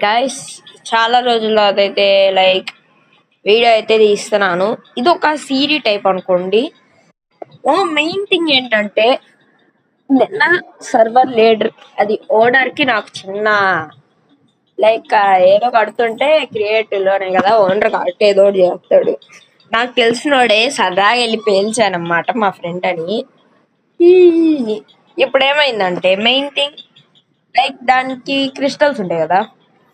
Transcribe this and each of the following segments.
Guys, చాలా రోజుల్లో అదైతే లైక్ వీడియో అయితే తీస్తున్నాను. ఇది ఒక సిరీ టైప్ అనుకోండి. మెయిన్ థింగ్ ఏంటంటే నిన్న సర్వర్ లీడర్ అది ఓనర్ కి నాకు చిన్న లైక్ ఏదో కడుతుంటే క్రియేటివ్ లోనే కదా ఓనర్ కాబట్టి ఏదో ఒకటి చేస్తాడు. నాకు తెలిసినోడే సరదాగా వెళ్ళి పేల్చానమాట మా ఫ్రెండ్ అని. ఇప్పుడు ఏమైందంటే మెయిన్ థింగ్ లైక్ దానికి క్రిస్టల్స్ ఉంటాయి కదా,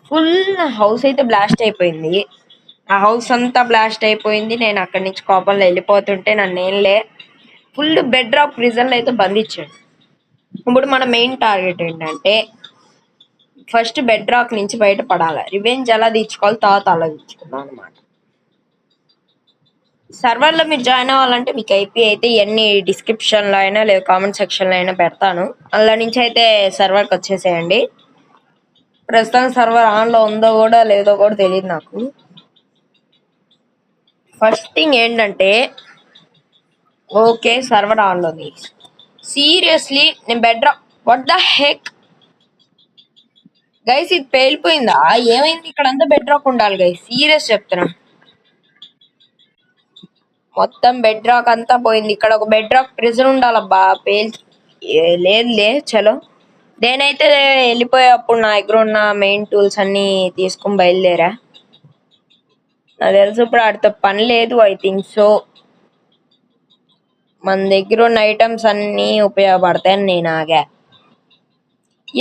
ఫుల్ హౌస్ అయితే బ్లాస్ట్ అయిపోయింది. ఆ హౌస్ అంతా బ్లాస్ట్ అయిపోయింది. నేను అక్కడి నుంచి కోపంలో వెళ్ళిపోతుంటే నన్ను ఏంలే ఫుల్ బెడ్ డ్రాప్ ప్రిజన్ అయితే బంధించాడు. ఇప్పుడు మన మెయిన్ టార్గెట్ ఏంటంటే ఫస్ట్ బెడ్ రాక్ నుంచి బయటపడాలి. రివెంజ్ ఎలా తీర్చుకోవాలి తర్వాత ఆలోచించుకుందాం అనమాట. సర్వర్లో మీరు జాయిన్ అవ్వాలంటే మీకు ఐపీ అయితే ఇవన్నీ డిస్క్రిప్షన్లో అయినా లేదా కామెంట్ సెక్షన్లో అయినా పెడతాను. అందులో నుంచి అయితే సర్వర్కి వచ్చేసేయండి. ప్రస్తుతం సర్వర్ ఆన్లో ఉందో కూడా లేదో కూడా తెలియదు నాకు. ఫస్ట్ థింగ్ ఏంటంటే ఓకే సర్వర్ ఆన్లో ఉంది. సీరియస్లీ నేను bed rock what the heck guys, ఇది పేలిపోయిందా? ఏమైంది? ఇక్కడ అంతా బెడ్ రాక్ ఉండాలి గైస్, సీరియస్ చెప్తున్నా. మొత్తం బెడ్ రాక్ అంతా పోయింది. ఇక్కడ ఒక బెడ్ రాక్ ప్రిజన్ ఉండాలబ్బా. లేదులే చలో. నేనైతే వెళ్ళిపోయేటప్పుడు నా దగ్గర ఉన్న మెయిన్ టూల్స్ అన్ని తీసుకుని బయలుదేరా. నాకు తెలుసు ఇప్పుడు ఆడితో పని లేదు. I think so. మన దగ్గర ఉన్న ఐటమ్స్ అన్ని ఉపయోగపడతాయని నేను ఆగా.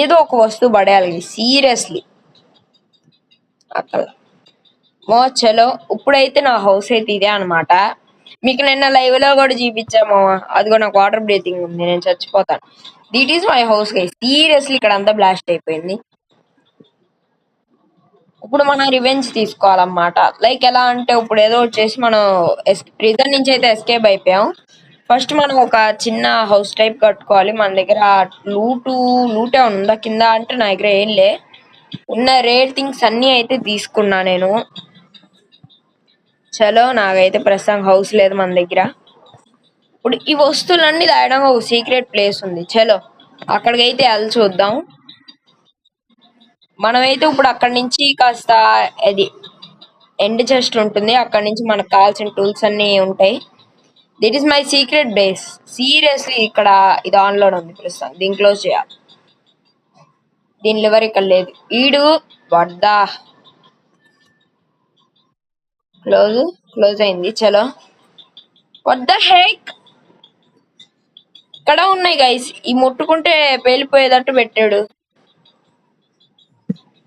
ఏదో ఒక వస్తువు పడేయాలి సీరియస్లీ అక్కడ. చలో ఇప్పుడైతే నా హౌస్ అయితే ఇదే అనమాట. మీకు నిన్న లైవ్ లో కూడా చూపించాము. అదిగో నాకు వాటర్ బ్రీతింగ్ ఉంది, నేను చచ్చిపోతాను. This is my house guys. Seriously ఇక్కడ అంతా బ్లాస్ట్ అయిపోయింది. ఇప్పుడు మనం రివెంజ్ తీసుకోవాలన్నమాట. లైక్ ఎలా అంటే ఇప్పుడు ఏదో వచ్చేసి మనం ప్రిజన్ నుంచి అయితే ఎస్కేప్ అయిపోయాం. ఫస్ట్ మనం ఒక చిన్న హౌస్ టైప్ కట్టుకోవాలి. మన దగ్గర లూటే ఉందా కింద అంటే నా దగ్గర ఏం లే. ఉన్న రేర్ థింగ్స్ అన్ని అయితే తీసుకున్నా నేను. చలో నాకైతే ప్రస్తుతం హౌస్ లేదు మన దగ్గర. ఇప్పుడు ఈ వస్తువులన్నీ దాయడంగా ఒక సీక్రెట్ ప్లేస్ ఉంది. చలో అక్కడికైతే వెళ్ళి చూద్దాం. మనమైతే ఇప్పుడు అక్కడి నుంచి కాస్త అది ఎండ్ చెస్ట్ ఉంటుంది. అక్కడి నుంచి మనకు కావాల్సిన టూల్స్ అన్ని ఉంటాయి. This is my secret base. Seriously ఇక్కడ ఇది ఆన్లో ఉంది ప్రస్తుతం. దీన్ని క్లోజ్ చేయాలి. దీని లివర్ ఇక్కడ లేదు. ఈడు వద్దా క్లోజ్ అయింది. చలో వాట్ ద హెక్ ఇక్కడ ఉన్నాయి గైస్. ఈ ముట్టుకుంటే పేలిపోయేటట్టు పెట్టాడు.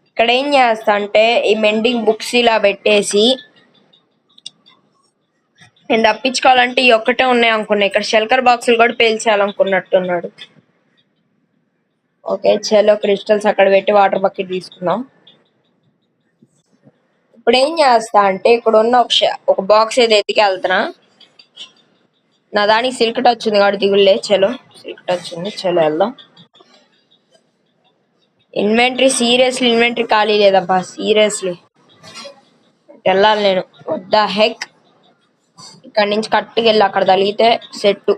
ఇక్కడ ఏం చేస్తా అంటే ఈ మెండింగ్ బుక్స్ ఇలా పెట్టేసి నేను తప్పించుకోవాలంటే ఈ ఒక్కటే ఉన్నాయి అనుకున్నా. ఇక్కడ షెల్కర్ బాక్సులు కూడా పేల్చేయాలనుకున్నట్టున్నాడు. ఓకే చలో క్రిస్టల్స్ అక్కడ పెట్టి వాటర్ బకెట్ తీసుకుందాం. ఇప్పుడు ఏం చేస్తా అంటే ఇక్కడ ఉన్న ఒక బాక్స్ ఏదో ఎత్తికి వెళ్తున్నా. నా దానికి సిల్క్ టచ్ ఉంది కాబట్టి దిగులే. చలో సిల్క్ టచ్ ఉంది. చలో వెళ్దాం. ఇన్వెంటరీ సీరియస్లీ ఇన్వెంటరీ ఖాళీ లేదబ్బా. సీరియస్లీ వెళ్ళాలి నేను. వద్ద హెక్ ఇక్కడ నుంచి కట్టుకు వెళ్ళి అక్కడ తగిలితే సెట్.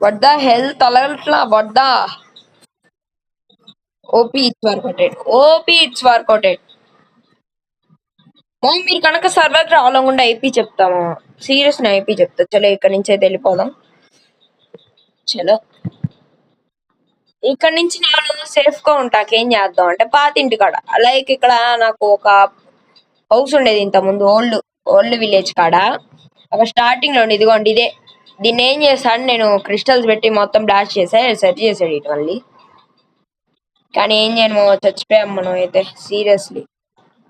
వద్ద హెల్త్ తలగట్లా. వద్ద ఓపీ ఇట్స్ వర్కౌటెడ్. మీరు కనుక సర్వర్ రావాలనుకుంటే ఐపీ చెప్తాము. సీరియస్ ని ఐపీ చెప్తా. చలో ఇక్కడ నుంచి అయితే వెళ్ళిపోదాం. చలో ఇక్కడ నుంచి నేను సేఫ్ గా ఉంటాకి ఏం చేద్దాం అంటే పాతింటి కాడ లైక్ ఇక్కడ నాకు ఒక హౌస్ ఉండేది ఇంత ముందు ఓల్డ్ విలేజ్ కాడ. అక్కడ స్టార్టింగ్ లో ఇదిగోండి ఇదే. దీన్ని ఏం చేస్తాను నేను క్రిస్టల్స్ పెట్టి మొత్తం బ్లాస్ట్ సెర్చ్ చేసాడు ఇటు మళ్ళీ. కానీ ఏం చేయను, చచ్చిపోయాం మనం అయితే. సీరియస్లీ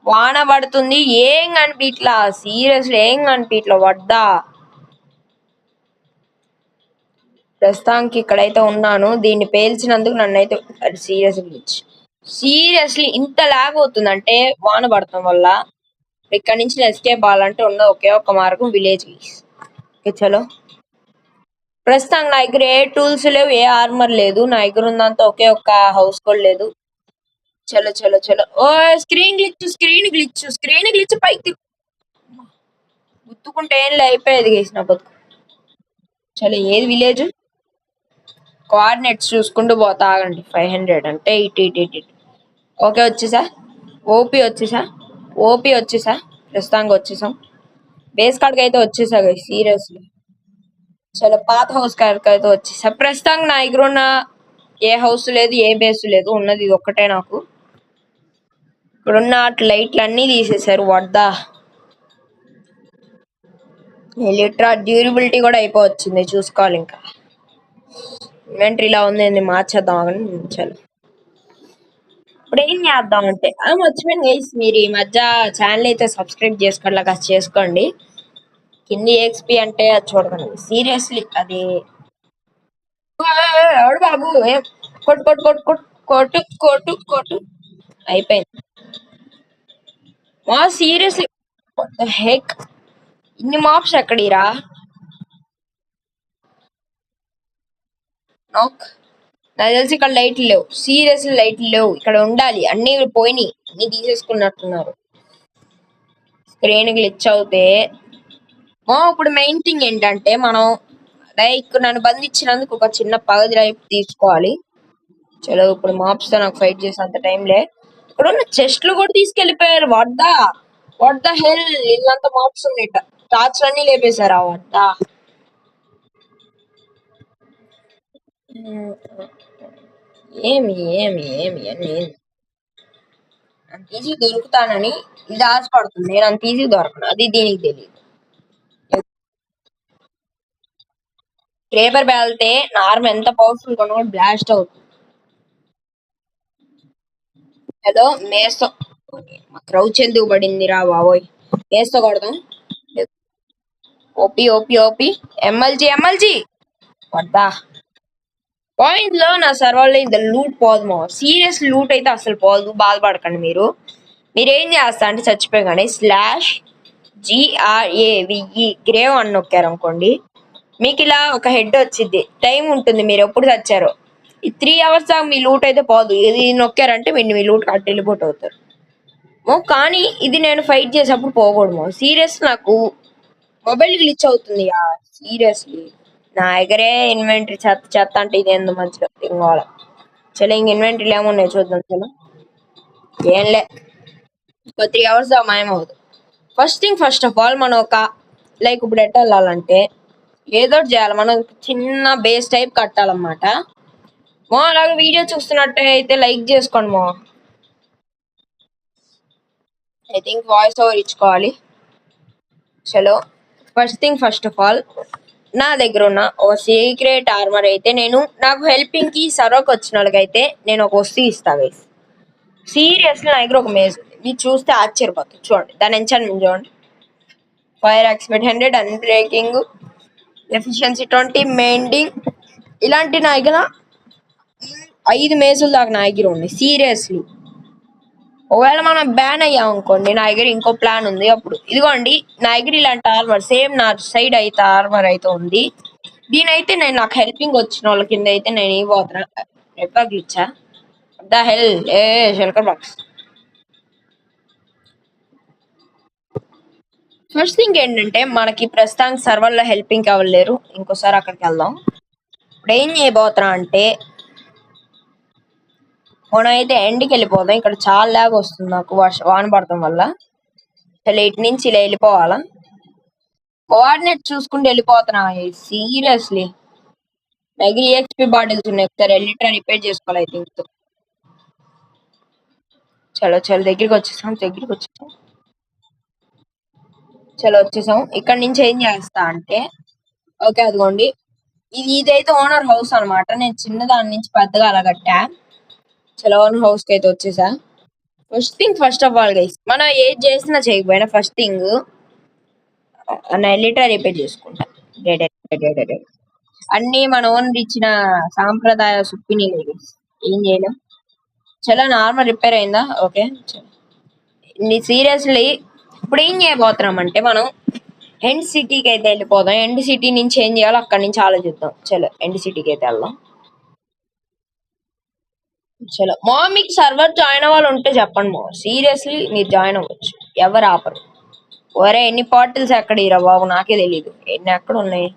వాన పడుతుంది, ఏం కనిపించట్లా. సీరియస్లీ ఏం కనిపించట్లా. వద్దా ప్రస్తుతానికి ఇక్కడైతే ఉన్నాను. దీన్ని పేల్చినందుకు నన్ను అయితే సీరియస్లీ ఇంత లాగ్ అవుతుందంటే వాన పడటం వల్ల. ఇక్కడ నుంచి ఎస్కేప్ అవ్వాలంటే ఉన్న ఒకే ఒక మార్గం విలేజ్. ఓకే చలో ప్రస్తుతానికి నా దగ్గర ఏ టూల్స్ లేవు, ఏ ఆర్మర్ లేదు. నా దగ్గర ఉన్నంత ఒకే ఒక్క హౌస్ కూడా లేదు. చలో చలో చలో. ఓ స్క్రీన్ గ్లిచ్ పైకి గుర్తుకుంటే ఏం అయిపోయేది గేసిన బతుకు. చలో ఏది విలేజ్ కోఆర్డినేట్స్ చూసుకుంటూ పోతా. ఆగండి. 500 అంటే ఇటు. ఓకే వచ్చేసా. ఓపీ వచ్చేసా. ఓపీ వచ్చేసా. ప్రస్తుతానికి వచ్చేసాం. బేస్ కార్డ్కి అయితే వచ్చేసా సీరియస్లీ. చాలా పాత హౌస్ కాడికి అయితే వచ్చేసా. ప్రస్తుతానికి నా దగ్గర ఉన్న ఏ హౌస్ లేదు, ఏ బేస్ లేదు, ఉన్నది ఇది ఒక్కటే నాకు. ఇక్కడున్న లైట్లు అన్నీ తీసేశారు. వద్దా లిట్రా డ్యూరబిలిటీ కూడా అయిపోవచ్చింది, చూసుకోవాలి ఇంకా. ఇన్వెంటరీ ఇలా ఉంది, మార్చేద్దాం అని చాలు. ఇప్పుడు ఏం చేద్దాం అంటే మర్చిపోయాను గైస్, మీరు ఈ మధ్య ఛానల్ అయితే సబ్స్క్రైబ్ చేసుకోవట్లేక చేసుకోండి. కింది ఎక్స్పీ అంటే అది చూడకండి సీరియస్లీ. అది ఎవడు బాబు ఏం కొట్టు కొట్టు కొట్టు కొట్టు కొట్టు కొట్టు కొట్టు అయిపోయింది. సీరియస్లీ హెక్ ఇన్ని మాప్స్ ఎక్కడిరా? నాక్ నాకు తెలిసి ఇక్కడ లైట్లు లేవు. సీరియస్లీ లైట్లు లేవు. ఇక్కడ ఉండాలి, అన్ని పోయినాయి, అన్ని తీసేసుకున్నట్టున్నారు. స్క్రీన్ గ్లిచ్ అవుతే ఇప్పుడు మెయిన్ థింగ్ ఏంటంటే మనం లైక్ నన్ను బంధించినందుకు ఒక చిన్న పగది లైఫ్ తీసుకోవాలి. చలో ఇప్పుడు మాప్స్ తో నాకు ఫైట్ చేసే అంత టైం లే. ఇక్కడ ఉన్న చెస్ట్లు కూడా తీసుకెళ్లిపోయారు. వాట్ ద హెల్, ఇల్లంతా మాప్స్ ఉన్నాయి. టార్చ్ అన్ని లేపేశారా? వద్దా ఏమి ఏమి ఏమి అని అంత ఈజీ దొరుకుతానని ఇది ఆశపడుతుంది. నేను అంత ఈజీ దొరకను, అది దీనికి తెలియదు. పేపర్ పేలితే నార్మల్ ఎంత పవర్ఫుల్ కొన్నా కూడా బ్లాస్ట్ అవుతుంది. హలో మేస్తో క్రౌచ్ ఎందుకు పడింది రా బాబోయ్. మేస్తో కొడదాం. ఓపి ఓపి ఓపి ఎంఎల్జీ వద్దా. పాయింట్ లో నా సర్వర్లో ఇంత లూట్ పోదు. సీరియస్ లూట్ అయితే అసలు పోదు, బాధపడకండి మీరు. మీరేం చేస్తా అంటే చచ్చిపోయాగానే /GRAVE గ్రేవ్ అని నొక్కారు అనుకోండి, మీకు ఇలా ఒక హెడ్ వచ్చింది. టైం ఉంటుంది, మీరు ఎప్పుడు చచ్చారో. ఈ 3 hours దాకా మీ లూట్ అయితే పోదు. ఇది నొక్కారంటే మీ లూట్ కట్టి వెళ్ళిపోట్ అవుతారు. కానీ ఇది నేను ఫైట్ చేసేప్పుడు పోకూడదు. సీరియస్ నాకు మొబైల్ గ్లిచ్ అవుతుంది. సీరియస్లీ నా దగ్గరే ఇన్వెంటరీ చెత్త అంటే ఇది ఎందు మంచిగా తింగోళ. చలో ఇంక ఇన్వెంటరీలు ఏమున్నాయి చూద్దాం. చలో ఏంలే, ఒక 3 hours దాకా మాయమవుతుంది. ఫస్ట్ ఆఫ్ ఆల్ మనం ఒక లైక్ ఇప్పుడు ఎట్ట వెళ్ళాలంటే ఏదో చేయాలి. మనం చిన్న బేస్ టైప్ కట్టాలన్నమాట. అలాగే వీడియో చూస్తున్నట్టే అయితే లైక్ చేసుకోండి. ఐ థింక్ వాయిస్ ఓవర్ ఇచ్చుకోవాలి. చలో ఫస్ట్ ఆఫ్ ఆల్ నా దగ్గర ఉన్న ఓ సీక్రెట్ ఆర్మర్ అయితే నాకు హెల్పింగ్ కి సర్వకి వచ్చిన వాళ్ళకైతే నేను ఒక వస్తువు ఇస్తా గైస్. సీరియస్లీ నా దగ్గర ఒక మేజ్ మీరు చూస్తే ఆశ్చర్యపోతుంది. చూడండి దాని ఎంచాన్మెంట్ చూడండి. Fire expect 100, unbreaking, efficiency 20, mending. ఇలాంటి నా దగ్గర 5 మేజుల దాకా నా దగ్గర ఉంది. సీరియస్లీ ఒకవేళ మనం బ్యాన్ అయ్యాం అనుకోండి, నా దగ్గర ఇంకో ప్లాన్ ఉంది. అప్పుడు ఇదిగోండి నా దగ్గర ఇలాంటి ఆర్మర్ సేమ్ నా సైడ్ అయితే ఆర్మర్ అయితే ఉంది. దీనైతే నేను నాకు హెల్పింగ్ వచ్చిన వాళ్ళ కింద అయితే నేను ఇవ్వబోతున్నా. నెట్వర్క్ ఇచ్చా the hell షెల్కర్ box. First thing ఏంటంటే మనకి ప్రస్తుతానికి సర్వర్లో హెల్పింగ్ అవ్వలేరు. ఇంకోసారి అక్కడికి వెళ్దాం. ఇప్పుడు ఏం చేయబోతున్నా అంటే మనం అయితే ఎండ్కి వెళ్ళిపోదాం. ఇక్కడ చాలా లాగ్ వస్తుంది నాకు వాన పడటం వల్ల. అసలు ఇటు నుంచి ఇలా వెళ్ళిపోవాలా? కోఆర్డినేట్ చూసుకుంటూ వెళ్ళిపోతున్నా. సీరియస్లీ దగ్గర EXP బాటిల్స్ ఉన్నాయి. ఒకసారి ఎలిట్రా రిపేర్ చేసుకోవాలి. అయితే ఇంతో చలో దగ్గరికి వచ్చేసాం. చలో వచ్చేసాం. ఇక్కడ నుంచి ఏం చేస్తా అంటే ఓకే అదిగోండి ఇదైతే ఓనర్ హౌస్ అనమాట. నేను చిన్న దాని నుంచి పెద్దగా అలా కట్టా. చలో ఓనర్ హౌస్ కి అయితే వచ్చేసా. ఫస్ట్ ఆఫ్ ఆల్ గైస్ మనం ఏది చేసినా చేయకపోయినా ఫస్ట్ థింగ్ నా ఎలిట్రా రిపేర్ చేసుకుంటా. అన్ని మన ఓనర్ ఇచ్చిన సాంప్రదాయ సుప్పిని ఏం చేయలేం. చలో నార్మల్ రిపేర్ అయిందా? ఓకే సీరియస్లీ ఇప్పుడు ఏం చేయబోతున్నాం అంటే మనం ఎండ్ సిటీకి అయితే వెళ్ళిపోదాం. ఎండ్ సిటీ నుంచి ఏం చేయాలో అక్కడి నుంచి ఆలోచిద్దాం. చలో ఎండ్ సిటీకి అయితే వెళ్దాం. చలో మీకు సర్వర్ జాయిన్ అవ్వాలి ఉంటే చెప్పండి. సీరియస్లీ మీరు జాయిన్ అవ్వచ్చు, ఎవరు ఆపరు. ఒరే ఎన్ని పార్టిల్స్ ఎక్కడ ఇరా బాబు, నాకే తెలీదు ఎన్ని ఎక్కడ ఉన్నాయి.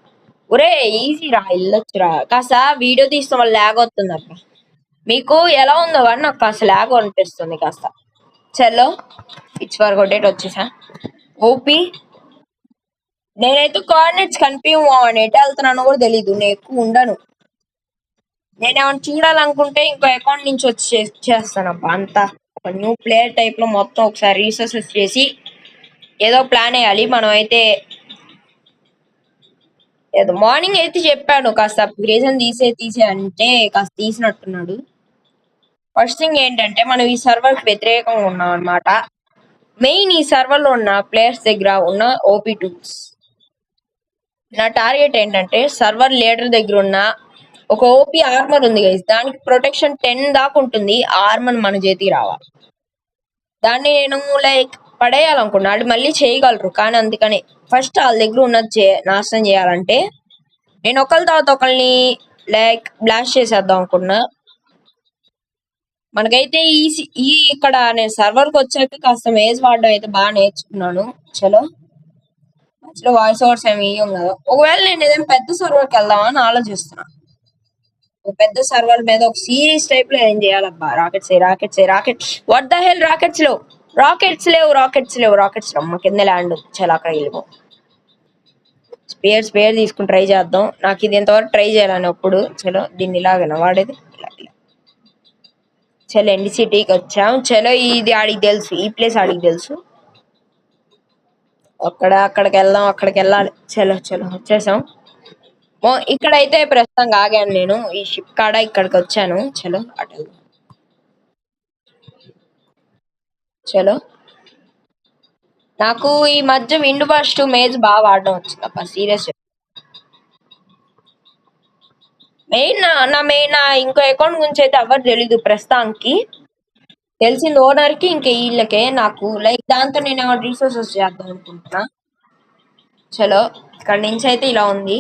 ఒరే ఈజీ రా, వెళ్ళొచ్చురా. కాస్త వీడియో తీస్తాం వల్ల లాగ్ వస్తుంది అక్క. మీకు ఎలా ఉందో కానీ నాకు కాస్త లాగ్ అనిపిస్తుంది కాస్త. చలో ఇట్స్ ఫర్ కొట్టేట్ వచ్చేసా. ఓపి నేనైతే కోఆర్డినేట్స్ కనిపించవు, ఎటు వెళ్తున్నానో కూడా తెలీదు, నేను ఎక్కువ ఉండను. నేనేమైనా చూడాలనుకుంటే ఇంకో అకౌంట్ నుంచి వచ్చి చేస్తానబ్బా అంతా. ఒక న్యూ ప్లేయర్ టైప్ లో మొత్తం ఒకసారి రీసెర్చెస్ చేసి ఏదో ప్లాన్ వేయాలి. మనం అయితే ఏదో మార్నింగ్ అయితే చెప్పాడు కాస్త రీజన్ తీసే అంటే కాస్త తీసినట్టున్నాడు. ఫస్ట్ థింగ్ ఏంటంటే మనం ఈ సర్వర్ కి వ్యతిరేకంగా ఉన్నాం అనమాట. మెయిన్ ఈ సర్వర్ లో ఉన్న ప్లేయర్స్ దగ్గర ఉన్న ఓపీ టూల్స్. నా టార్గెట్ ఏంటంటే సర్వర్ లీడర్ దగ్గర ఉన్న ఒక ఓపీ ఆర్మర్ ఉంది గైస్, దానికి ప్రొటెక్షన్ 10 దాకా ఉంటుంది. ఆ ఆర్మర్ మన చేతికి రావాలి. దాన్ని నేను లైక్ పడేయాలనుకున్నా, అది మళ్ళీ చేయగలరు కానీ అందుకని ఫస్ట్ వాళ్ళ దగ్గర ఉన్నది నాశనం చేయాలంటే నేను ఒకరి తర్వాత ఒకరిని లైక్ బ్లాస్ట్ చేసేద్దాం అనుకున్నా. మనకైతే ఈ ఇక్కడ నేను సర్వర్కి వచ్చాక కాస్త మేజ్ వాడడం అయితే బాగా నేర్చుకున్నాను. చలో అసలు వాయిస్ ఓవర్స్ ఏమి ఇయ్యం కదా. ఒకవేళ నేను ఏదైనా పెద్ద సర్వర్కి వెళ్దామని ఆలోచిస్తున్నా. ఒక పెద్ద సర్వర్ మీద ఒక సిరీస్ టైప్ లో ఏం చేయాలబ్బా. Rockets what the hell, rockets లేవు అమ్మ కింద ల్యాండ్. చాలా అక్కడ వెళ్ళిపో. స్పేర్ తీసుకుని ట్రై చేద్దాం. నాకు ఇది ఎంతవరకు ట్రై చేయాలని అప్పుడు. చలో దీన్ని ఇలాగనా వాడేది, ఇలా. చలో ఎండి సిటీకి వచ్చాం. చలో ఇది ఆడికి తెలుసు, ఈ ప్లేస్ ఆడికి తెలుసు. అక్కడికి వెళ్ళాలి. చలో వచ్చేసాం. ఇక్కడైతే ప్రస్తుతం ఆగాను నేను, ఈ షిప్ కాడ ఇక్కడికి వచ్చాను. చలో అటు చలో. నాకు ఈ మధ్య విండ్ బస్ట్ మేజ్ బాగా వాడడం వచ్చింది అబ్బా, సీరియస్. మెయిన్ ఇంకో అకౌంట్ గురించి అయితే ఎవరు తెలీదు ప్రస్తుతానికి. తెలిసింది ఓనర్ కి, ఇంకా వీళ్ళకే. నాకు లైక్ దాంతో నేను రీసోర్సెస్ చేద్దాం అనుకుంటున్నా. చలో ఇక్కడ నుంచి అయితే ఇలా ఉంది.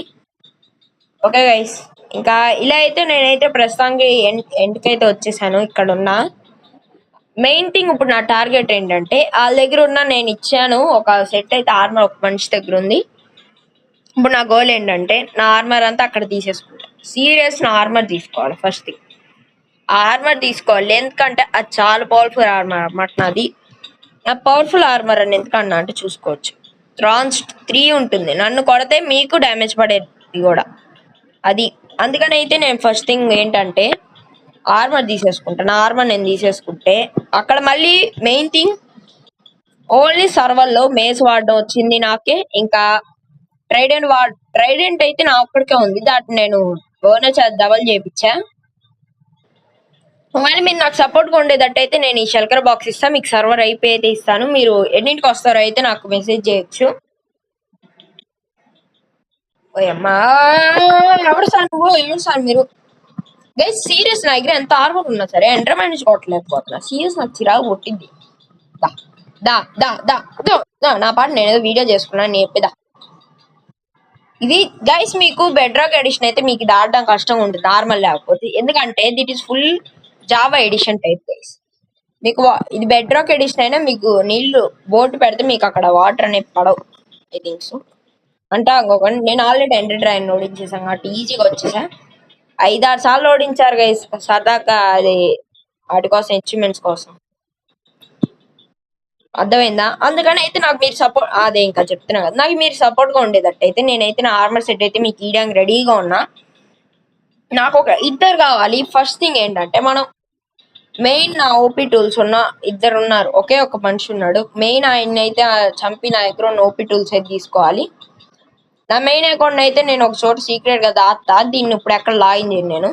ఓకే గైస్, ఇంకా ఇలా అయితే నేనైతే ప్రస్తుతానికి ఎండ్కైతే వచ్చేసాను. ఇక్కడ ఉన్న మెయిన్ థింగ్ ఇప్పుడు నా టార్గెట్ ఏంటంటే వాళ్ళ దగ్గర ఉన్న నేను ఇచ్చాను ఒక సెట్ అయితే ఆర్మర్ ఒక మనిషి దగ్గర ఉంది. ఇప్పుడు నా గోల్ ఏంటంటే నా ఆర్మర్ అంతా అక్కడ తీసేసుకుంటా. సీరియస్ నా ఆర్మర్ తీసుకోవాలి ఫస్ట్ థింగ్. ఆర్మర్ తీసుకోవాలి ఎందుకంటే అది చాలా పవర్ఫుల్ ఆర్మర్ అన్నమాట నాది. నా పవర్ఫుల్ ఆర్మర్ అని ఎందుకన్నా అంటే చూసుకోవచ్చు, థ్రాన్స్ 3 ఉంటుంది. నన్ను కొడితే మీకు డ్యామేజ్ పడేది కూడా అది. అందుకని అయితే నేను ఫస్ట్ థింగ్ ఏంటంటే ఆర్మర్ తీసేసుకుంటాను. ఆర్మర్ నేను తీసేసుకుంటే అక్కడ మళ్ళీ మెయిన్ థింగ్ ఓన్లీ సర్వర్ లో మేజ్ వాడడం వచ్చింది నాకే. ఇంకా ట్రైడెంట్ అయితే నా ఒక్కడికే ఉంది, దాన్ని నేను బోనస్ డబల్ చేయించా. ఒకవేళ మీరు నాకు సపోర్ట్గా ఉండేటట్టయితే నేను ఈ షెల్కర్ బాక్స్ ఇస్తాను, మీకు సర్వర్ అయిపోయి అయితే ఇస్తాను. మీరు ఎన్నింటికి వస్తారో అయితే నాకు మెసేజ్ చేయొచ్చు. ఓయమ్మా ఎవరు సార్ మీరు గైస్? సీరియస్ నా దగ్గర ఎంత ఆర్మర్ ఉన్నా సరే ఎంటర్ మేనేజ్ కొట్టలేకపోతున్నా. సీరియస్ నాకు చిరాకు కొట్టింది. నా పాట నేను ఏదో వీడియో చేసుకున్నాను, నేను చెప్పేదా. ఇది గైస్ మీకు బెడ్ రాక్ ఎడిషన్ అయితే మీకు దాటడం కష్టంగా ఉంటుంది నార్మల్ లేకపోతే, ఎందుకంటే this is full Java edition type guys. మీకు ఇది బెడ్ రాక్ ఎడిషన్ అయినా మీకు నీళ్లు బోట్ పెడితే మీకు అక్కడ వాటర్ అనేది పడవు ఐ థింక్ సో. అంటే నేను ఆల్రెడీ ఎండర్ డ్రైన్ ఓడించేసాను కాబట్టి ఈజీగా వచ్చేసా. 5-6 సార్లు ఓడించారు గైస్ సరదాగా, అది వాటి కోసం అచీవ్మెంట్స్ కోసం. అర్థమైందా? అందుకని అయితే నాకు మీరు సపోర్ట్, అదే ఇంకా చెప్తున్నా కదా, నాకు మీరు సపోర్ట్ గా ఉండేటట్టయితే నేనైతే నా ఆర్మర్ సెట్ అయితే మీకు ఇయడానికి రెడీగా ఉన్నా. నాకు ఒక ఇద్దరు కావాలి. ఫస్ట్ థింగ్ ఏంటంటే మనం మెయిన్ నా ఓపీ టూల్స్ ఉన్న ఇద్దరు ఉన్నారు, ఒకే ఒక మనిషి ఉన్నాడు. మెయిన్ ఆయన అయితే చంపి నా దగ్గర ఉన్న ఓపీ టూల్స్ అయితే తీసుకోవాలి. నా మెయిన్ అకౌంట్ అయితే నేను ఒక చోట సీక్రెట్ గా దాస్తా, దీన్ని ఇప్పుడు ఎక్కడ లాగిన్ చేయను నేను.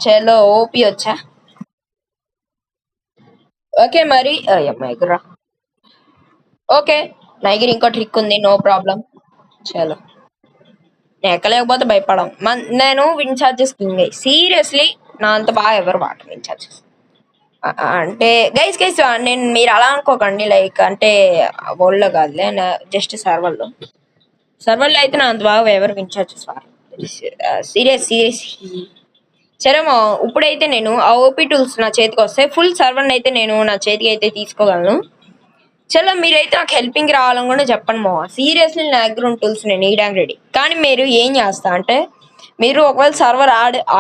చలో ఓపీ వచ్చా. ఓకే మరి ఎగురా. ఓకే నా దగ్గర ఇంకో ట్రిక్ ఉంది, నో ప్రాబ్లం. చలో నేను ఎక్కలేకపోతే భయపడం. నేను విన్ ఛార్జెస్ కింగ్. సీరియస్లీ నా అంత బాగా ఎవరు వాడరు విన్ ఛార్జెస్ అంటే. గైస్ నేను మీరు అలా అనుకోకండి, లైక్ అంటే వరల్డ్లో కాదులే, జస్ట్ సర్వర్లో అయితే నా అంత బాగా ఎవరు విన్ ఛార్జెస్ వాడరు. సీరియస్. సరేమో ఇప్పుడైతే నేను ఆ ఓపీ టూల్స్ నా చేతికి వస్తే ఫుల్ సర్వర్ అయితే నేను నా చేతికి అయితే తీసుకోగలను. చలో మీరైతే నాకు హెల్పింగ్ రావాలని కూడా చెప్పండి మో. సీరియస్లీ నా దగ్గర ఉన్న టూల్స్ నేను వేయడానికి రెడీ. కానీ మీరు ఏం చేస్తా అంటే మీరు ఒకవేళ సర్వర్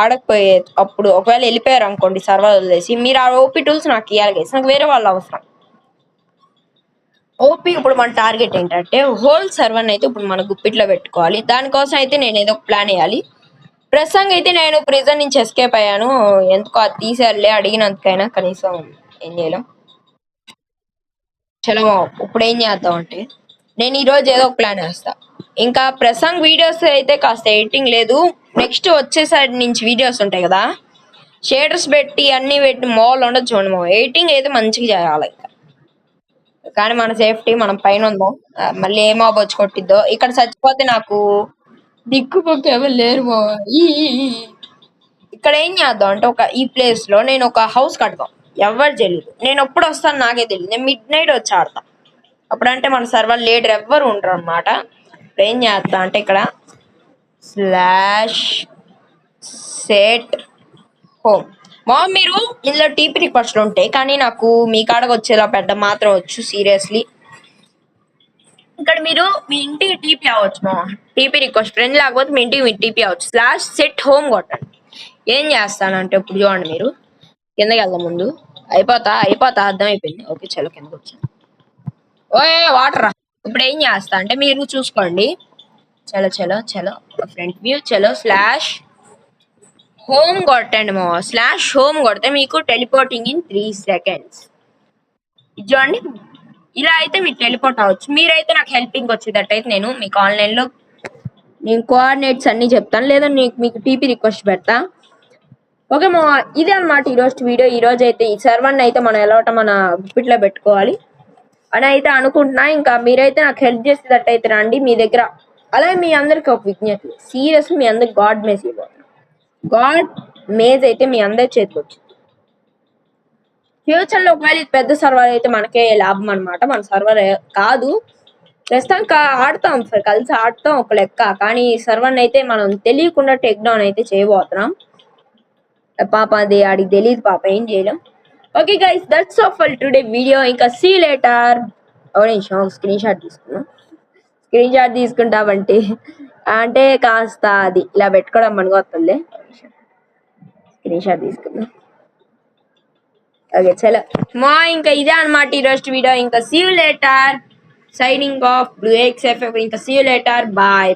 ఆడకపోయే అప్పుడు ఒకవేళ వెళ్ళిపోయారు అనుకోండి సర్వర్ వదిలేసి, మీరు ఆ ఓపీ టూల్స్ నాకు ఇవ్వాలి గైస్. నాకు వేరే వాళ్ళు అవసరం. ఓపీ ఇప్పుడు మన టార్గెట్ ఏంటంటే హోల్ సర్వర్ అయితే ఇప్పుడు మన గుప్పిట్లో పెట్టుకోవాలి. దానికోసం అయితే నేను ఏదో ఒక ప్లాన్ వేయాలి. ప్రస్తుతానికి అయితే నేను ప్రిజన్ నుంచి ఎస్కేప్ అయ్యాను. ఎందుకో అది తీసేయాలి అడిగినందుకైనా కనీసం ఏం చేయలేం. చలో ఇప్పుడు ఏం చేద్దాం అంటే నేను ఈరోజు ఏదో ఒక ప్లాన్ వేస్తా. ఇంకా ప్రసంగ్ వీడియోస్ అయితే కాస్త ఎడిటింగ్ లేదు. నెక్స్ట్ వచ్చేసరి నుంచి వీడియోస్ ఉంటాయి కదా, షేడర్స్ పెట్టి అన్ని పెట్టి మాల్ ఉండదు చూడండి. ఎడిటింగ్ అయితే మంచిగా చేయాలి. కానీ మన సేఫ్టీ మనం పైన ఉందాం. మళ్ళీ ఏమో వచ్చి కొట్టిద్దో. ఇక్కడ చచ్చిపోతే నాకు దిక్కుపోకి ఎవరు లేరు. ఇక్కడ ఏం చేద్దాం అంటే ఈ ప్లేస్ లో నేను ఒక హౌస్ కడదాం. ఎవరు తెలియదు. నేను ఎప్పుడు వస్తాను నాకే తెలియదు. నేను మిడ్ నైట్ వచ్చి ఆడతా. అప్పుడంటే మన సర్వర్ లీడర్ ఎవ్వరు ఉండరు అనమాట. ఇప్పుడు ఏం చేద్దాం అంటే ఇక్కడ /set home. మీరు ఇందులో టీపీ రిక్వెస్ట్లు ఉంటాయి, కానీ నాకు మీ కాడకు వచ్చేలా పెట్ట మాత్రం వచ్చు. సీరియస్లీ ఇక్కడ మీరు మీ ఇంటికి టీపీ అవ్వచ్చు. టీపీ రిక్వెస్ట్ ఫ్రెండ్ లేకపోతే మీ ఇంటికి మీరు టీపీ అవ్వచ్చు. /set home కొట్టండి. ఏం చేస్తానంటే ఇప్పుడు చూడండి, మీరు కిందకి వెళ్దాం. ముందు అయిపోతా అర్థమైపోయింది. ఓకే చలో కిందకి వచ్చాను. ఓయే వాటర్. ఇప్పుడు ఏం చేస్తా అంటే మీరు చూసుకోండి. చలో ఫ్రంట్ వ్యూ. చలో /home కొట్టండి. /home కొడితే మీకు టెలిపోర్టింగ్ ఇన్ 3 seconds. చూడండి, ఇలా అయితే మీరు టెలిపోర్ట్ అవ్వచ్చు. మీరైతే నాకు హెల్పింగ్ వచ్చేటట్టయితే నేను మీకు ఆన్లైన్లో నేను కోఆర్డినేట్స్ అన్ని చెప్తాను, లేదా మీకు టీపీ రిక్వెస్ట్ పెడతా. ఓకే ఇదే అనమాట ఈరోజు వీడియో. ఈరోజు అయితే ఈ సర్వర్ని అయితే మనం ఎలా మన గుప్పిట్లో పెట్టుకోవాలి అని అయితే అనుకుంటున్నా. ఇంకా మీరైతే నాకు హెల్ప్ చేసేటట్టయితే రండి మీ దగ్గర. అలాగే మీ అందరికి ఒక విజ్ఞప్తి, సీరియస్ మీ అందరికి గాడ్ మేజ్ ఇవ్వాలి. గాడ్ మేజ్ అయితే మీ అందరి చేతికి వచ్చింది. ఫ్యూచర్ లో ఒకవేళ ఇది పెద్ద సర్వర్ అయితే మనకే లాభం అనమాట. మన సర్వర్ కాదు, ప్రస్తుతం ఆడతాం, కలిసి ఆడతాం ఒక లెక్క. కానీ ఈ సర్వర్ని అయితే మనం తెలియకుండా టేక్ డౌన్ అయితే చేయబోతున్నాం. పాప అది ఆడికి తెలియదు, పాప ఏం చేయలేం. Okay guys, that's all for today video. ఇంకా సీ లేటర్. స్క్రీన్ షాట్ తీసుకుంటామంటే అంటే కాస్త అది ఇలా పెట్టుకోవడం మనకొస్తుంది. స్క్రీన్ షాట్ తీసుకుందాం. ఓకే చలో ఇంకా ఇదే అనమాట ఈరోజు వీడియో. ఇంకా see later, signing off BlueXFF. ఇంకా సీ లేటర్, బాయ్.